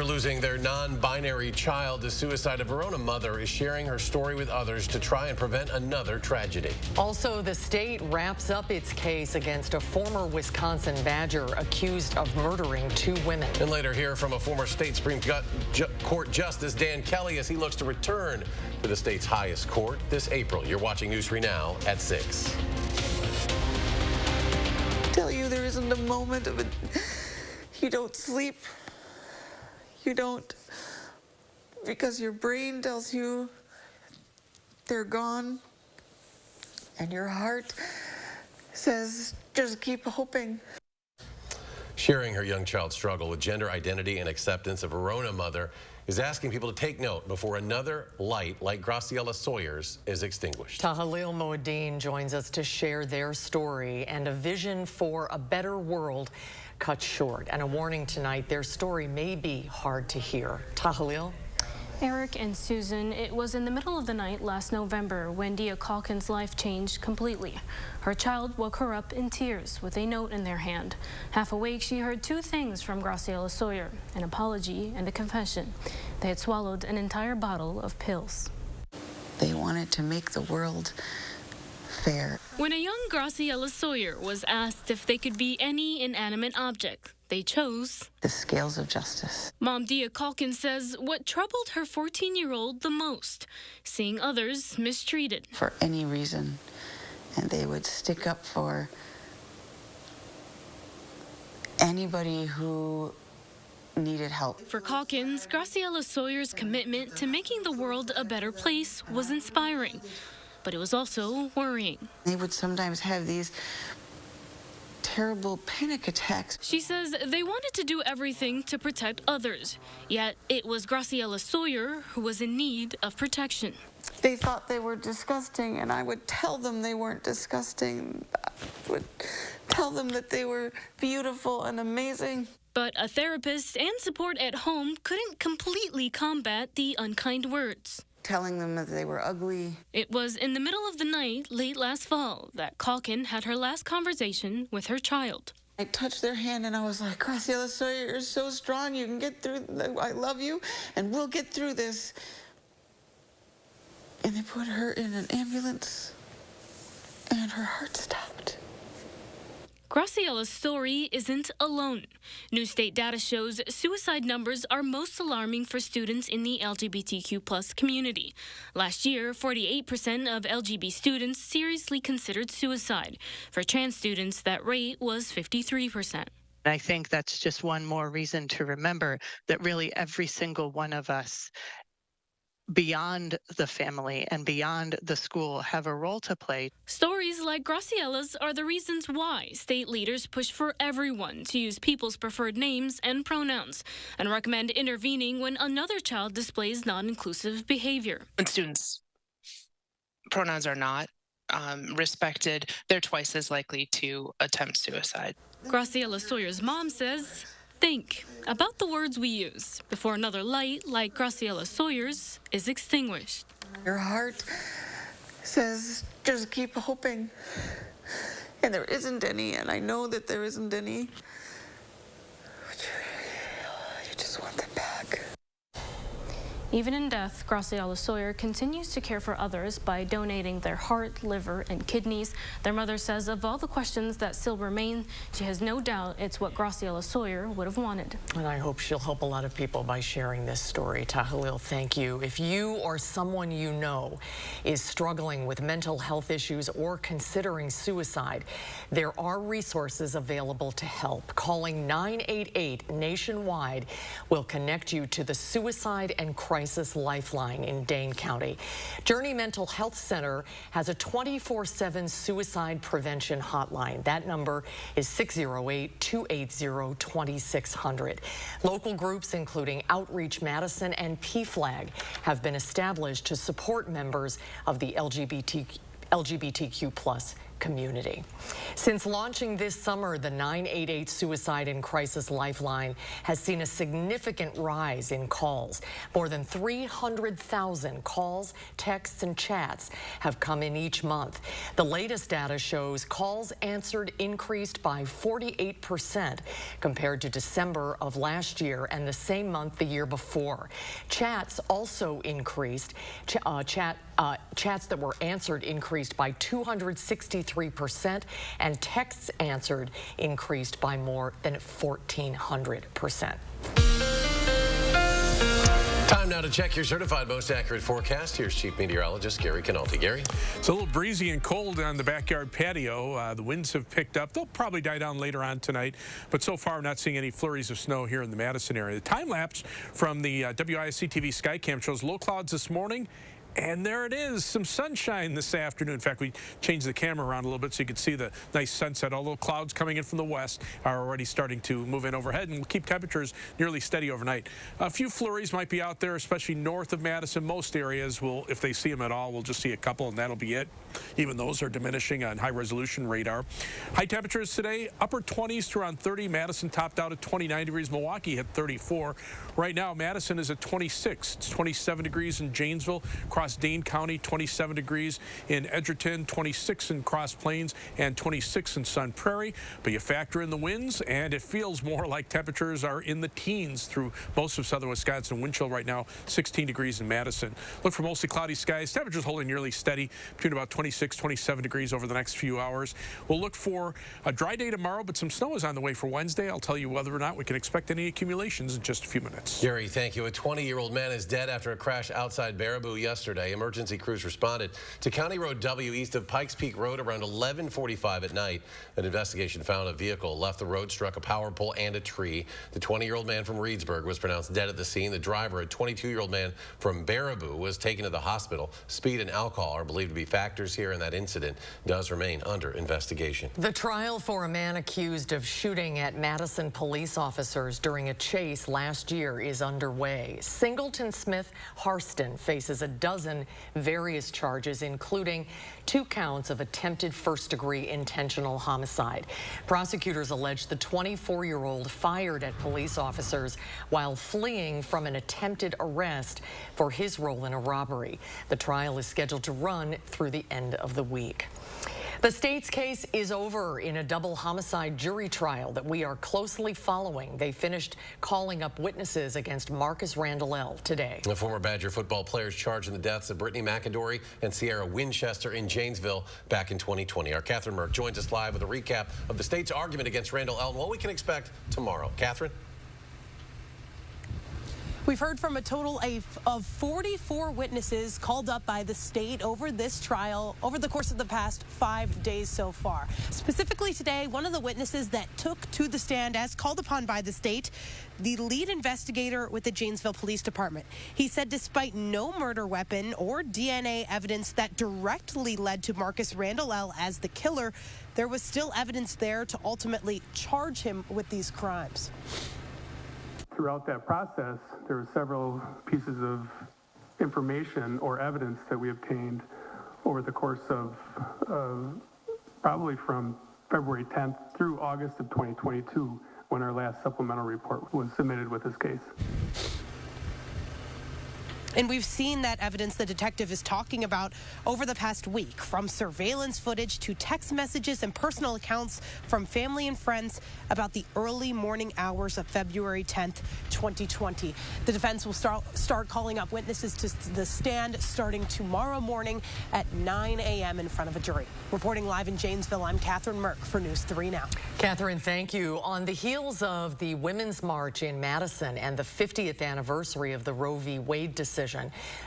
After losing their non-binary child to suicide, a Verona mother is sharing her story with others to try and prevent another tragedy. Also, the state wraps up its case against a former Wisconsin Badger accused of murdering 2 women. And later, hear from a former state Supreme Court Justice Dan Kelly as he looks to return to the state's highest court this April. You're watching News 3 Now at 6. I tell you, there isn't a moment of it. You don't sleep. You don't, because your brain tells you they're gone, and your heart says, just keep hoping. Sharing her young child's struggle with gender identity and acceptance, a Verona mother is asking people to take note before another light like Graciela Sawyer's is extinguished. Tahalil Moeddin joins us to share their story and a vision for a better world cut short. And a warning tonight, their story may be hard to hear. Tahalil? Eric and Susan, it was in the middle of the night last November when Dia Calkin's life changed completely. Her child woke her up in tears with a note in their hand. Half awake, she heard 2 things from Graciela Sawyer, an apology and a confession. They had swallowed an entire bottle of pills. They wanted to make the world fair. When a young Graciela Sawyer was asked if they could be any inanimate object, they chose The scales of justice. Mom Dia Calkin says what troubled her 14-year-old the most, seeing others mistreated. For any reason, and they would stick up for anybody who needed help. For Calkins, Graciela Sawyer's commitment to making the world a better place was inspiring, but it was also worrying. They would sometimes have these terrible panic attacks. She says they wanted to do everything to protect others, yet it was Graciela Sawyer who was in need of protection. They thought they were disgusting, and I would tell them they weren't disgusting. I would tell them that they were beautiful and amazing. But a therapist and support at home couldn't completely combat the unkind words. Telling them that they were ugly. It was in the middle of the night, late last fall, that Calkin had her last conversation with her child. I touched their hand and I was like, Graciela Sawyer, you're so strong. You can get through. I love you, and we'll get through this. And they put her in an ambulance, and her heart stopped. Graciela's story isn't alone. New state data shows suicide numbers are most alarming for students in the LGBTQ+ community. Last year, 48% of LGB students seriously considered suicide. For trans students, that rate was 53%. I think that's just one more reason to remember that really every single one of us, beyond the family and beyond the school, have a role to play. Stories like Graciela's are the reasons why state leaders push for everyone to use people's preferred names and pronouns and recommend intervening when another child displays non-inclusive behavior. When students' pronouns are not respected, they're twice as likely to attempt suicide. Graciela Sawyer's mom says, think about the words we use before another light like Graciela Sawyer's is extinguished. Your heart says, just keep hoping. And there isn't any, and I know that there isn't any. You just want them back. Even in death, Graciela Sawyer continues to care for others by donating their heart, liver, and kidneys. Their mother says of all the questions that still remain, she has no doubt it's what Graciela Sawyer would have wanted. And I hope she'll help a lot of people by sharing this story. Tahalil, thank you. If you or someone you know is struggling with mental health issues or considering suicide, there are resources available to help. Calling 988 nationwide will connect you to the Suicide and Crisis Lifeline in Dane County. Journey Mental Health Center has a 24/7 suicide prevention hotline. That number is 608-280-2600. Local groups including Outreach Madison and PFLAG have been established to support members of the LGBTQ+ community. Since launching this summer, the 988 Suicide and Crisis Lifeline has seen a significant rise in calls. More than 300,000 calls, texts, and chats have come in each month. The latest data shows calls answered increased by 48% compared to December of last year and the same month the year before. Chats also increased. Chats that were answered increased by 263%, and texts answered increased by more than 1,400%. Time now to check your certified most accurate forecast. Here's Chief Meteorologist Gary Canalti. Gary? It's a little breezy and cold on the backyard patio. The winds have picked up. They'll probably die down later on tonight, but so far I'm not seeing any flurries of snow here in the Madison area. The time lapse from the WISC-TV Skycam shows low clouds this morning. And there it is, some sunshine this afternoon. In fact, we changed the camera around a little bit so you could see the nice sunset. Although clouds coming in from the west are already starting to move in overhead, and we'll keep temperatures nearly steady overnight. A few flurries might be out there, especially north of Madison. Most areas will, if they see them at all, we'll just see a couple, and that'll be it. Even those are diminishing on high-resolution radar. High temperatures today, upper 20s to around 30. Madison topped out at 29 degrees. Milwaukee hit 34. Right now, Madison is at 26. It's 27 degrees in Janesville. Across Dane County, 27 degrees in Edgerton, 26 in Cross Plains, and 26 in Sun Prairie. But you factor in the winds, and it feels more like temperatures are in the teens through most of southern Wisconsin. Wind chill right now, 16 degrees in Madison. Look for mostly cloudy skies. Temperatures holding nearly steady between about 26, 27 degrees over the next few hours. We'll look for a dry day tomorrow, but some snow is on the way for Wednesday. I'll tell you whether or not we can expect any accumulations in just a few minutes. Gary, thank you. A 20-year-old man is dead after a crash outside Baraboo yesterday. Emergency crews responded to County Road W east of Pikes Peak Road around 11:45 at night. An investigation found a vehicle left the road, struck a power pole and a tree. The 20-year-old man from Reedsburg was pronounced dead at the scene. The driver, a 22-year-old man from Baraboo, was taken to the hospital. Speed and alcohol are believed to be factors here, and that incident does remain under investigation. The trial for a man accused of shooting at Madison police officers during a chase last year is underway. Singleton Smith Harston faces a dozen various charges, including 2 counts of attempted first-degree intentional homicide. Prosecutors allege the 24-year-old fired at police officers while fleeing from an attempted arrest for his role in a robbery. The trial is scheduled to run through the end of the week. The state's case is over in a double homicide jury trial that we are closely following. They finished calling up witnesses against Marcus Randall today. The former Badger football players charged in the deaths of Brittany McIndory and Sierra Winchester in Janesville back in 2020. Our Catherine Merck joins us live with a recap of the state's argument against Randall and what we can expect tomorrow. Catherine? We've heard from a total of 44 witnesses called up by the state over this trial over the course of the past 5 days so far. Specifically today, one of the witnesses that took to the stand as called upon by the state, the lead investigator with the Janesville Police Department. He said despite no murder weapon or DNA evidence that directly led to Marcus Randall as the killer, there was still evidence there to ultimately charge him with these crimes. Throughout that process, there were several pieces of information or evidence that we obtained over the course of probably from February 10th through August of 2022, when our last supplemental report was submitted with this case. And we've seen that evidence the detective is talking about over the past week, from surveillance footage to text messages and personal accounts from family and friends about the early morning hours of February 10th, 2020. The defense will start calling up witnesses to the stand starting tomorrow morning at 9 a.m. in front of a jury. Reporting live in Janesville, I'm Catherine Merck for News 3 Now. Catherine, thank you. On the heels of the Women's March in Madison and the 50th anniversary of the Roe v. Wade decision,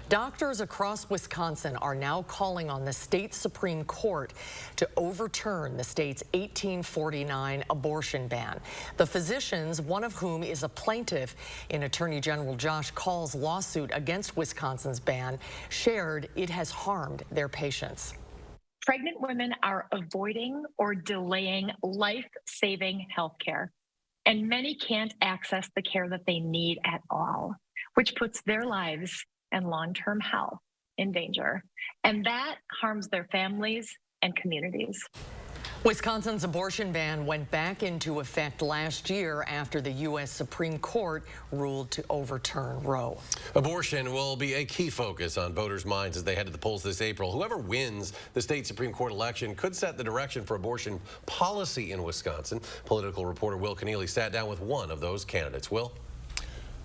doctors across Wisconsin are now calling on the state Supreme Court to overturn the state's 1849 abortion ban. The physicians, one of whom is a plaintiff in Attorney General Josh Kaul's lawsuit against Wisconsin's ban, shared it has harmed their patients. Pregnant women are avoiding or delaying life-saving health care, and many can't access the care that they need at all, which puts their lives and long-term health in danger. And that harms their families and communities. Wisconsin's abortion ban went back into effect last year after the U.S. Supreme Court ruled to overturn Roe. Abortion will be a key focus on voters' minds as they head to the polls this April. Whoever wins the state Supreme Court election could set the direction for abortion policy in Wisconsin. Political reporter Will Keneally sat down with one of those candidates. Will?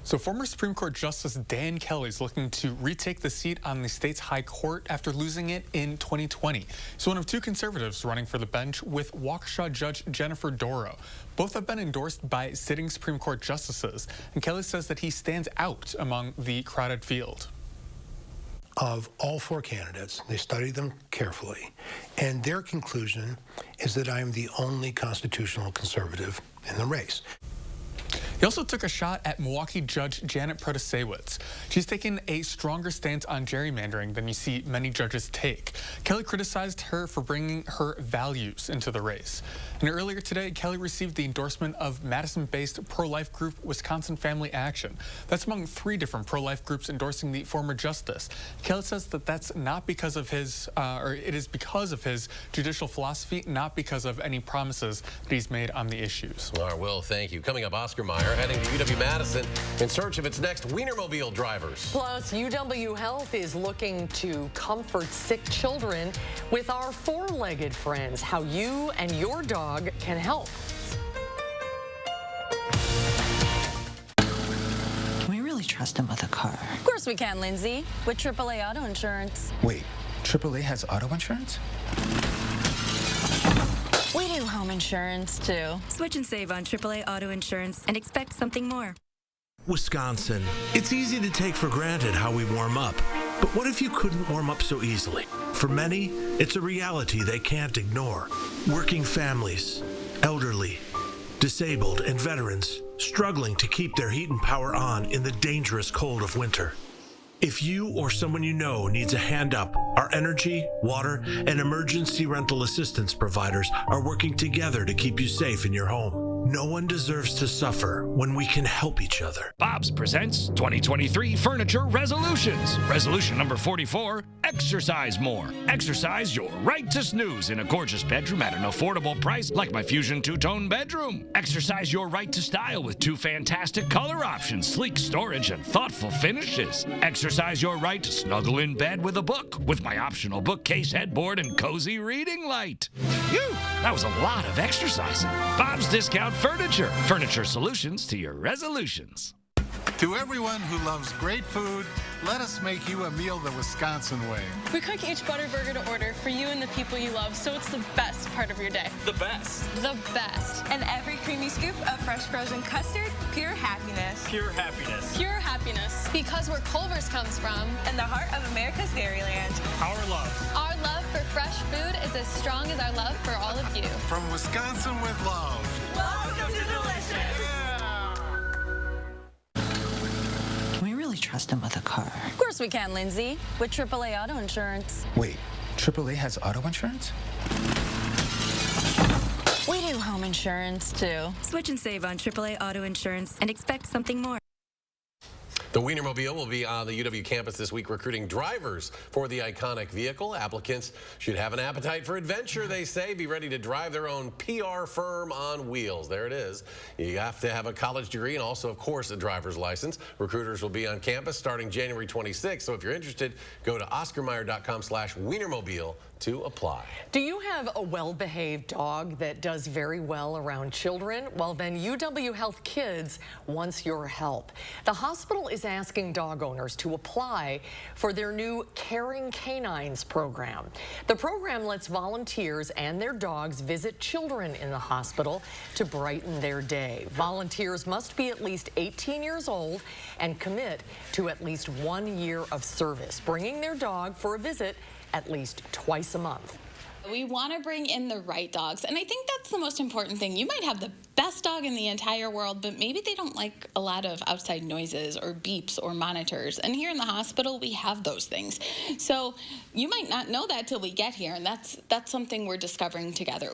So former Supreme Court Justice Dan Kelly is looking to retake the seat on the state's high court after losing it in 2020. He's one of two conservatives running for the bench with Waukesha Judge Jennifer Dorough. Both have been endorsed by sitting Supreme Court justices, and Kelly says that he stands out among the crowded field. Of all four candidates, they studied them carefully, and their conclusion is that I am the only constitutional conservative in the race. He also took a shot at Milwaukee Judge Janet Protasewicz. She's taken a stronger stance on gerrymandering than you see many judges take. Kelly criticized her for bringing her values into the race. And earlier today, Kelly received the endorsement of Madison-based pro-life group Wisconsin Family Action. That's among three different pro-life groups endorsing the former justice. Kelly says that that's not because of his, or it is because of his judicial philosophy, not because of any promises that he's made on the issues. All right, Will, thank you. Coming up, Oscar Mayer heading to UW-Madison in search of its next Wienermobile drivers. Plus, UW Health is looking to comfort sick children with our four-legged friends. How you and your dog can help. Can we really trust him with a car? Of course we can, Lindsay, with AAA Auto Insurance. Wait, AAA has auto insurance? We do home insurance, too. Switch and save on AAA Auto Insurance and expect something more. Wisconsin. It's easy to take for granted how we warm up. But what if you couldn't warm up so easily? For many, it's a reality they can't ignore. Working families, elderly, disabled, and veterans struggling to keep their heat and power on in the dangerous cold of winter. If you or someone you know needs a hand up, our energy, water, and emergency rental assistance providers are working together to keep you safe in your home. No one deserves to suffer when we can help each other. Bob's presents 2023 Furniture Resolutions. Resolution number 44, exercise more. Exercise your right to snooze in a gorgeous bedroom at an affordable price like my Fusion two-tone bedroom. Exercise your right to style with two fantastic color options, sleek storage, and thoughtful finishes. Exercise your right to snuggle in bed with a book with my optional bookcase headboard and cozy reading light. Phew, that was a lot of exercising. Bob's Discount Furniture. Furniture solutions to your resolutions. To everyone who loves great food, let us make you a meal the Wisconsin way. We cook each Butterburger to order for you and the people you love, so it's the best part of your day. The best. The best. And every creamy scoop of fresh frozen custard, pure happiness. Pure happiness. Pure happiness. Because where Culver's comes from. And the heart of America's Dairyland. Our love. Our love for fresh food is as strong as our love for all of you. From Wisconsin with love. Welcome to Delicious. Can we really trust him with a car? Of course we can, Lindsay, with AAA Auto Insurance. Wait, AAA has auto insurance? We do home insurance, too. Switch and save on AAA Auto Insurance and expect something more. The Wienermobile will be on the UW campus this week recruiting drivers for the iconic vehicle. Applicants should have an appetite for adventure, they say. Be ready to drive their own PR firm on wheels. There it is. You have to have a college degree and also, of course, a driver's license. Recruiters will be on campus starting January 26th. So if you're interested, go to oscarmayer.com/Wienermobile to apply. Do you have a well-behaved dog that does very well around children? Well, then UW Health Kids wants your help. The hospital is asking dog owners to apply for their new Caring Canines program. The program lets volunteers and their dogs visit children in the hospital to brighten their day. Volunteers must be at least 18 years old and commit to at least 1 year of service, bringing their dog for a visit at least twice a month. We want to bring in the right dogs, and I think that's the most important thing. You might have the best dog in the entire world, but maybe they don't like a lot of outside noises or beeps or monitors. And here in the hospital, we have those things. So you might not know that till we get here, and that's something we're discovering together.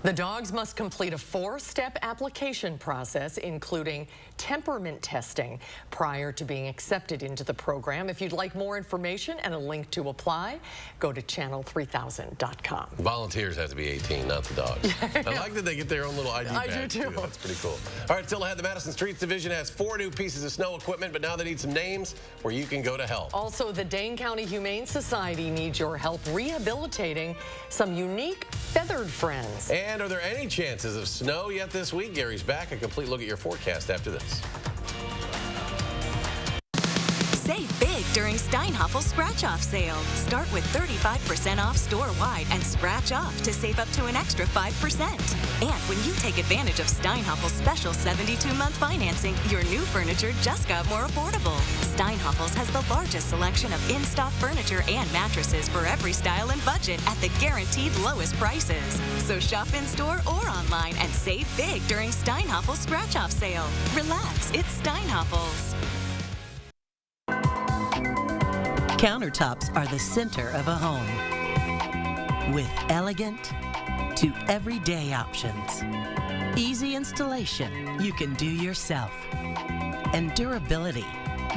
The dogs must complete a 4-step application process, including temperament testing, prior to being accepted into the program. If you'd like more information and a link to apply, go to channel3000.com. Volunteers have to be 18, not the dogs. I like that they get their own little ID badge. I do too. That's pretty cool. All right, still ahead, the Madison Streets Division has 4 new pieces of snow equipment, but now they need some names where you can go to help. Also, the Dane County Humane Society needs your help rehabilitating some unique feathered friends. And are there any chances of snow yet this week? Gary's back. A complete look at your forecast after this. Save big during Steinhaffel's scratch-off sale. Start with 35% off store-wide and scratch off to save up to an extra 5%. And when you take advantage of Steinhaffel's special 72-month financing, your new furniture just got more affordable. Steinhaffel's has the largest selection of in-stock furniture and mattresses for every style and budget at the guaranteed lowest prices. So shop in-store or online and save big during Steinhaffel's scratch-off sale. Relax, it's Steinhaffel's. Countertops are the center of a home, with elegant to everyday options. Easy installation you can do yourself, and durability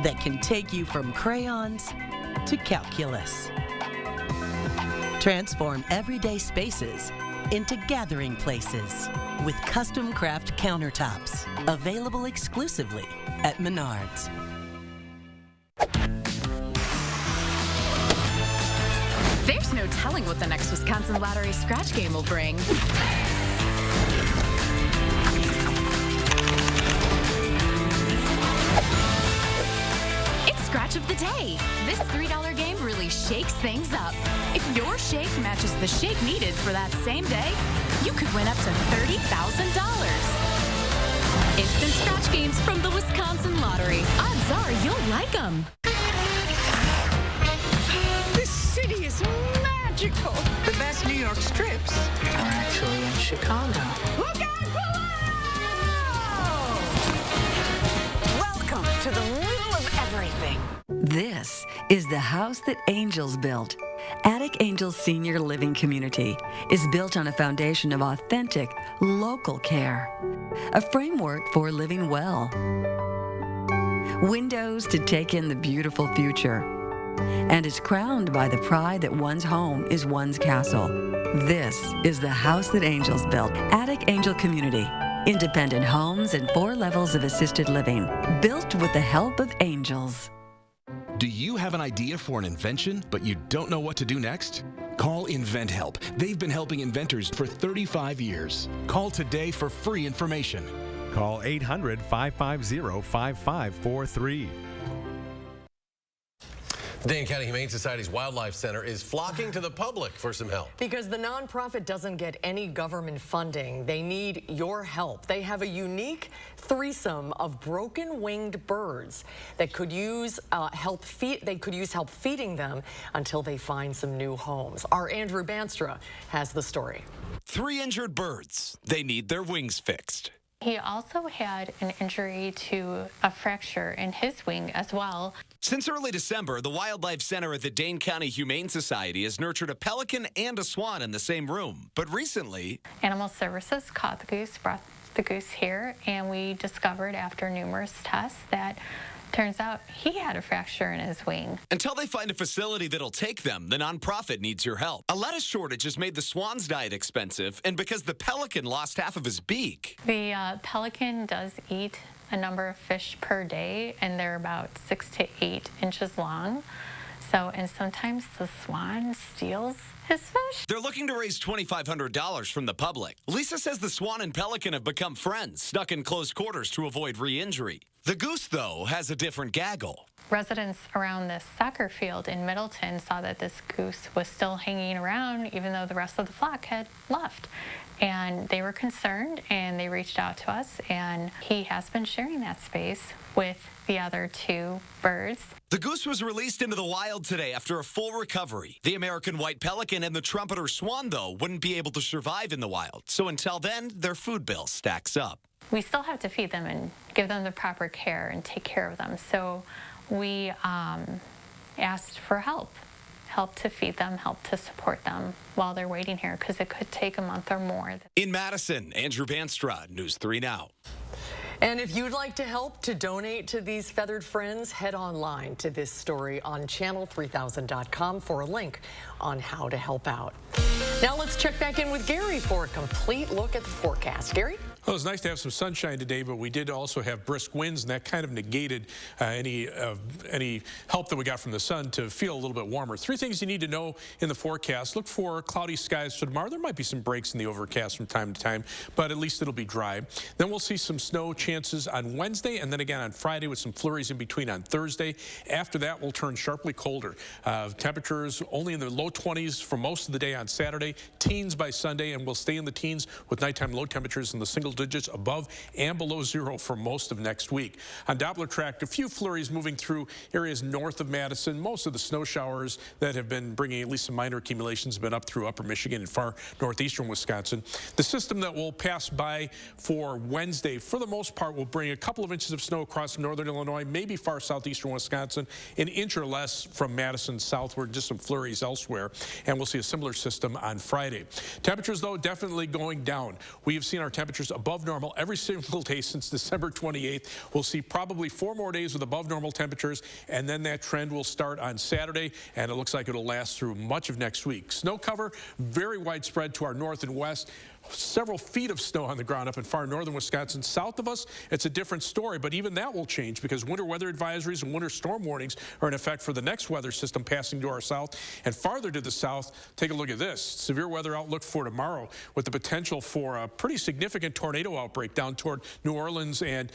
that can take you from crayons to calculus. Transform everyday spaces into gathering places with custom craft countertops, available exclusively at Menards. There's no telling what the next Wisconsin Lottery scratch game will bring. It's Scratch of the Day. This $3 game really shakes things up. If your shake matches the shake needed for that same day, you could win up to $30,000. Instant scratch games from the Wisconsin Lottery. Odds are you'll like them. This city is magical. The best New York strips are actually in Chicago. Look out below! Welcome to the middle of everything. This is the house that Angels built. Attic Angels Senior Living Community is built on a foundation of authentic, local care. A framework for living well. Windows to take in the beautiful future. And is crowned by the pride that one's home is one's castle. This is the house that Angels built. Attic Angel Community. Independent homes and 4 levels of assisted living. Built with the help of angels. Do you have an idea for an invention, but you don't know what to do next? Call InventHelp. They've been helping inventors for 35 years. Call today for free information. Call 800-550-5543. The Dane County Humane Society's Wildlife Center is flocking to the public for some help. Because the nonprofit doesn't get any government funding, they need your help. They have a unique threesome of broken-winged birds that could use help feeding them until they find some new homes. Our Andrew Banstra has the story. 3 injured birds. They need their wings fixed. He also had an injury to a fracture in his wing as well. Since early December, the Wildlife Center at the Dane County Humane Society has nurtured a pelican and a swan in the same room. But recently, Animal Services caught the goose, brought the goose here, and we discovered after numerous tests that turns out he had a fracture in his wing. Until they find a facility that'll take them, the nonprofit needs your help. A lettuce shortage has made the swan's diet expensive, and because the pelican lost half of his beak. The pelican does eat a number of fish per day, and they're about 6 to 8 inches long. So, and sometimes the swan steals his fish. They're looking to raise $2,500 from the public. Lisa says the swan and pelican have become friends, stuck in close quarters to avoid re-injury. The goose, though, has a different gaggle. Residents around this soccer field in Middleton saw that this goose was still hanging around even though the rest of the flock had left. And they were concerned and they reached out to us, and he has been sharing that space with the other 2 birds. The goose was released into the wild today after a full recovery. The American white pelican and the trumpeter swan, though, wouldn't be able to survive in the wild. So until then, their food bill stacks up. We still have to feed them and give them the proper care and take care of them. So we asked for help. help to feed them, help to support them while they're waiting here, because it could take a month or more. In Madison, Andrew Banstra, News 3 Now. And if you'd like to help to donate to these feathered friends, head online to this story on channel3000.com for a link on how to help out. Now let's check back in with Gary for a complete look at the forecast. Gary? Well, it's nice to have some sunshine today, but we did also have brisk winds, and that kind of negated any help that we got from the sun to feel a little bit warmer. Three things you need to know in the forecast. Look for cloudy skies for tomorrow. There might be some breaks in the overcast from time to time, but at least it'll be dry. Then we'll see some snow chances on Wednesday, and then again on Friday with some flurries in between on Thursday. After that, we'll turn sharply colder. Temperatures only in the low 20s for most of the day on Saturday, teens by Sunday, and we'll stay in the teens with nighttime low temperatures in the single digits above and below zero for most of next week. On Doppler track, a few flurries moving through areas north of Madison. Most of the snow showers that have been bringing at least some minor accumulations have been up through upper Michigan and far northeastern Wisconsin. The system that will pass by for Wednesday, for the most part, will bring a couple of inches of snow across northern Illinois, maybe far southeastern Wisconsin, an inch or less from Madison southward, just some flurries elsewhere, and we'll see a similar system on Friday. Temperatures, though, definitely going down. We have seen our temperatures above normal every single day since December 28th. We'll see probably 4 more days with above normal temperatures, and then that trend will start on Saturday, and it looks like it'll last through much of next week. Snow cover, very widespread to our north and west. Several feet of snow on the ground up in far northern Wisconsin. South of us, it's a different story, but even that will change because winter weather advisories and winter storm warnings are in effect for the next weather system passing to our south. And farther to the south, take a look at this. Severe weather outlook for tomorrow with the potential for a pretty significant tornado outbreak down toward New Orleans and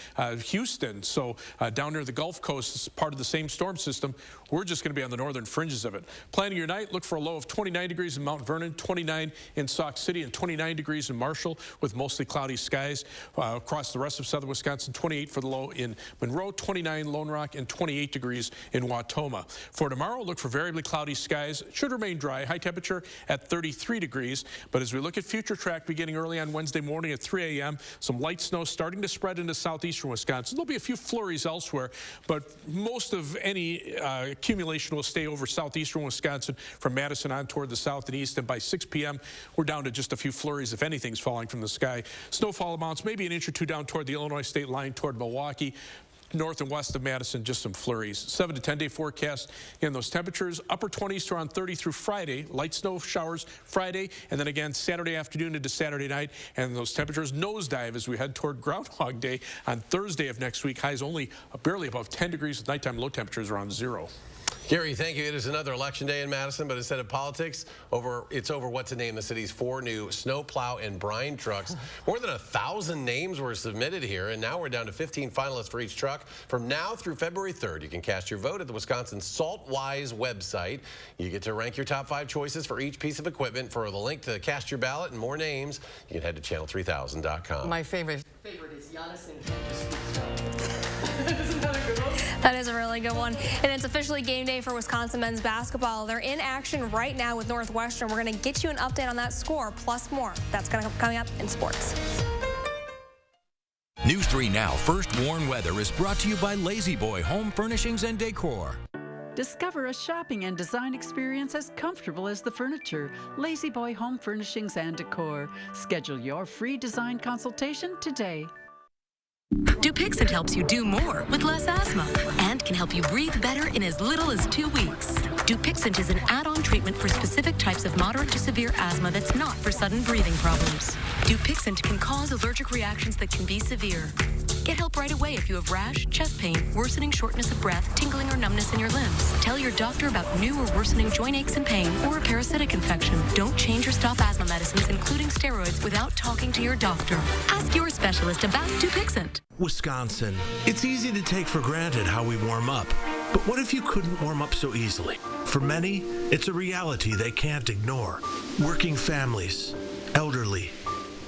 Houston. So down near the Gulf Coast is part of the same storm system. We're just going to be on the northern fringes of it. Planning your night, look for a low of 29 degrees in Mount Vernon, 29 in Sauk City, and 29 degrees in Marshall with mostly cloudy skies. Across the rest of southern Wisconsin, 28 for the low in Monroe, 29 Lone Rock, and 28 degrees in Wautoma. For tomorrow, look for variably cloudy skies. It should remain dry. High temperature at 33 degrees. But as we look at future track beginning early on Wednesday morning at 3 a.m., some light snow starting to spread into southeastern Wisconsin. There'll be a few flurries elsewhere, but most of any accumulation will stay over southeastern Wisconsin from Madison on toward the south and east. And by 6 p.m., we're down to just a few flurries, if anything's falling from the sky. Snowfall amounts maybe an inch or two down toward the Illinois state line toward Milwaukee. North and west of Madison, just some flurries. 7 to 10 day forecast. Again, those temperatures upper 20s to around 30 through Friday. Light snow showers Friday, and then again Saturday afternoon into Saturday night. And those temperatures nosedive as we head toward Groundhog Day on Thursday of next week. Highs only barely above 10 degrees with nighttime low temperatures around 0. Gary, thank you. It is another election day in Madison, but instead of politics, it's over what to name the city's 4 new snowplow and brine trucks. More than 1,000 names were submitted here, and now we're down to 15 finalists for each truck. From now through February 3rd, you can cast your vote at the Wisconsin SaltWise website. You get to rank your top 5 choices for each piece of equipment. For the link to cast your ballot and more names, you can head to channel3000.com. My favorite is Madison. Isn't that a good one? That is a really good one. And it's officially game day for Wisconsin men's basketball. They're in action right now with Northwestern. We're going to get you an update on that score, plus more. That's coming up in sports. News 3 Now First Warn Weather is brought to you by Lazy Boy Home Furnishings and Decor. Discover a shopping and design experience as comfortable as the furniture. Lazy Boy Home Furnishings and Decor. Schedule your free design consultation today. Dupixent helps you do more with less asthma and can help you breathe better in as little as 2 weeks. Dupixent is an add-on treatment for specific types of moderate to severe asthma that's not for sudden breathing problems. Dupixent can cause allergic reactions that can be severe. Get help right away if you have rash, chest pain, worsening shortness of breath, tingling or numbness in your limbs. Tell your doctor about new or worsening joint aches and pain or a parasitic infection. Don't change or stop asthma medicines, including steroids, without talking to your doctor. Ask your specialist about Dupixent. Wisconsin. It's easy to take for granted how we warm up. But what if you couldn't warm up so easily? For many, it's a reality they can't ignore. Working families, elderly,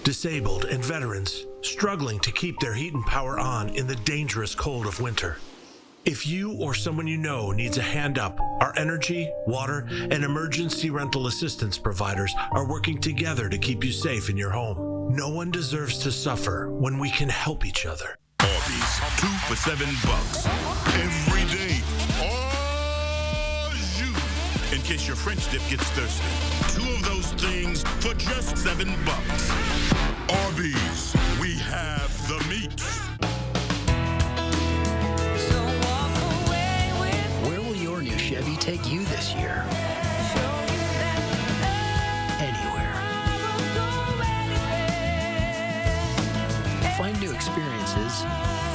disabled, and veterans struggling to keep their heat and power on in the dangerous cold of winter. If you or someone you know needs a hand up, our energy, water, and emergency rental assistance providers are working together to keep you safe in your home. No one deserves to suffer when we can help each other. Arby's, 2 for $7 every day. All you in case your French dip gets thirsty. 2 of those things for just $7. Arby's, we have the meat. Where will your new Chevy take you this year? Anywhere. Find new experiences.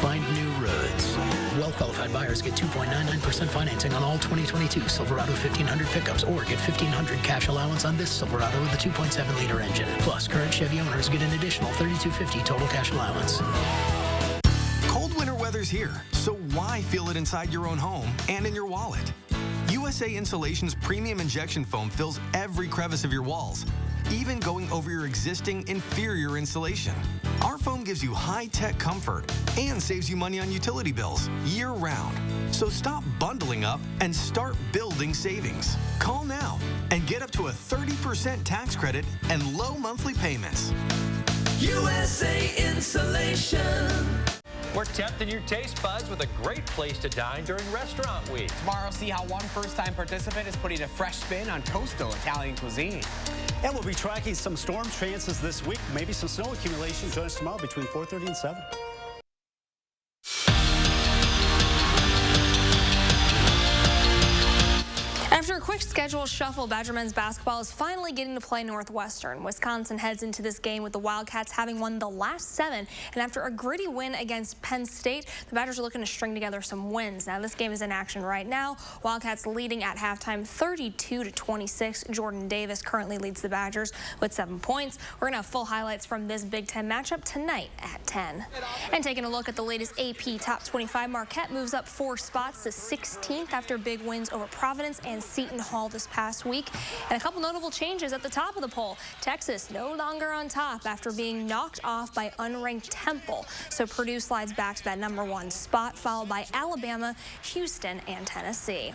Find new roads. Well-qualified buyers get 2.99% financing on all 2022 Silverado 1500 pickups or get $1,500 cash allowance on this Silverado with a 2.7-liter engine. Plus, current Chevy owners get an additional $3,250 total cash allowance. Cold winter weather's here, so why feel it inside your own home and in your wallet? USA Insulation's premium injection foam fills every crevice of your walls, even going over your existing inferior insulation. Our foam gives you high-tech comfort and saves you money on utility bills year-round. So stop bundling up and start building savings. Call now and get up to a 30% tax credit and low monthly payments. USA Insulation. We're tempting your taste buds with a great place to dine during Restaurant Week. Tomorrow, see how one first-time participant is putting a fresh spin on coastal Italian cuisine. And we'll be tracking some storm chances this week, maybe some snow accumulation. Join us tomorrow between 4:30 and 7. After a quick schedule shuffle, Badger men's basketball is finally getting to play Northwestern. Wisconsin heads into this game with the Wildcats having won the last 7, and after a gritty win against Penn State, the Badgers are looking to string together some wins. Now, this game is in action right now. Wildcats leading at halftime 32-26. Jordan Davis currently leads the Badgers with 7 points. We're going to have full highlights from this Big Ten matchup tonight at 10. And taking a look at the latest AP Top 25, Marquette moves up 4 spots to 16th after big wins over Providence and Seton Hall this past week. And a couple notable changes at the top of the poll. Texas no longer on top after being knocked off by unranked Temple. So Purdue slides back to that #1 spot, followed by Alabama, Houston, and Tennessee.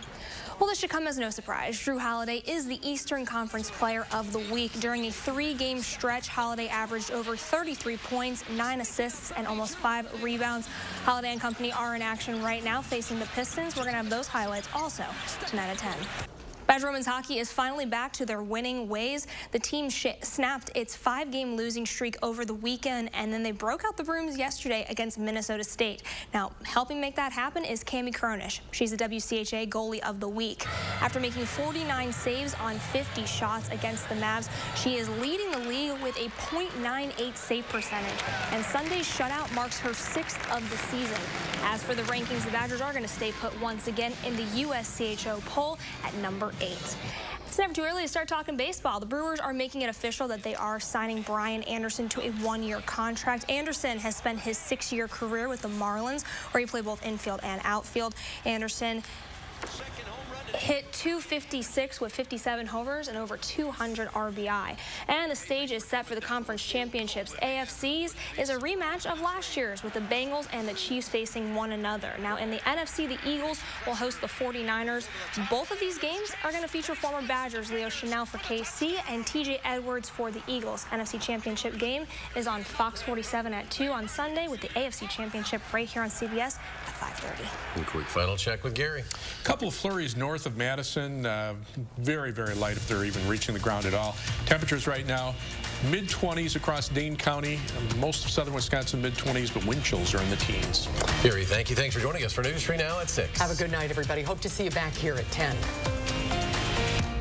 Well, this should come as no surprise. Drew Holiday is the Eastern Conference Player of the Week. During a 3-game stretch, Holiday averaged over 33 points, 9 assists, and almost 5 rebounds. Holiday and company are in action right now facing the Pistons. We're going to have those highlights also tonight at 10. Badger women's hockey is finally back to their winning ways. The team snapped its 5-game losing streak over the weekend, and then they broke out the brooms yesterday against Minnesota State. Now, helping make that happen is Cami Kronish. She's the WCHA Goalie of the Week. After making 49 saves on 50 shots against the Mavs, she is leading the league with a .98 save percentage, and Sunday's shutout marks her 6th of the season. As for the rankings, the Badgers are going to stay put once again in the USCHO poll at number 8. It's never too early to start talking baseball. The Brewers are making it official that they are signing Brian Anderson to a 1-year contract. Anderson has spent his 6-year career with the Marlins, where he played both infield and outfield. Anderson hit .256 with 57 homers and over 200 RBI. And the stage is set for the conference championships. AFC's is a rematch of last year's with the Bengals and the Chiefs facing one another. Now in the NFC, the Eagles will host the 49ers. Both of these games are going to feature former Badgers Leo Chenal for KC and TJ Edwards for the Eagles. NFC championship game is on Fox 47 at 2 on Sunday, with the AFC championship right here on CBS at 5:30. And quick final check with Gary. A couple of flurries north of Madison, very, very light if they're even reaching the ground at all. Temperatures right now, mid-20s across Dane County, most of southern Wisconsin mid-20s, but wind chills are in the teens. Gary, thank you. Thanks for joining us for News 3 Now at 6. Have a good night, everybody. Hope to see you back here at 10.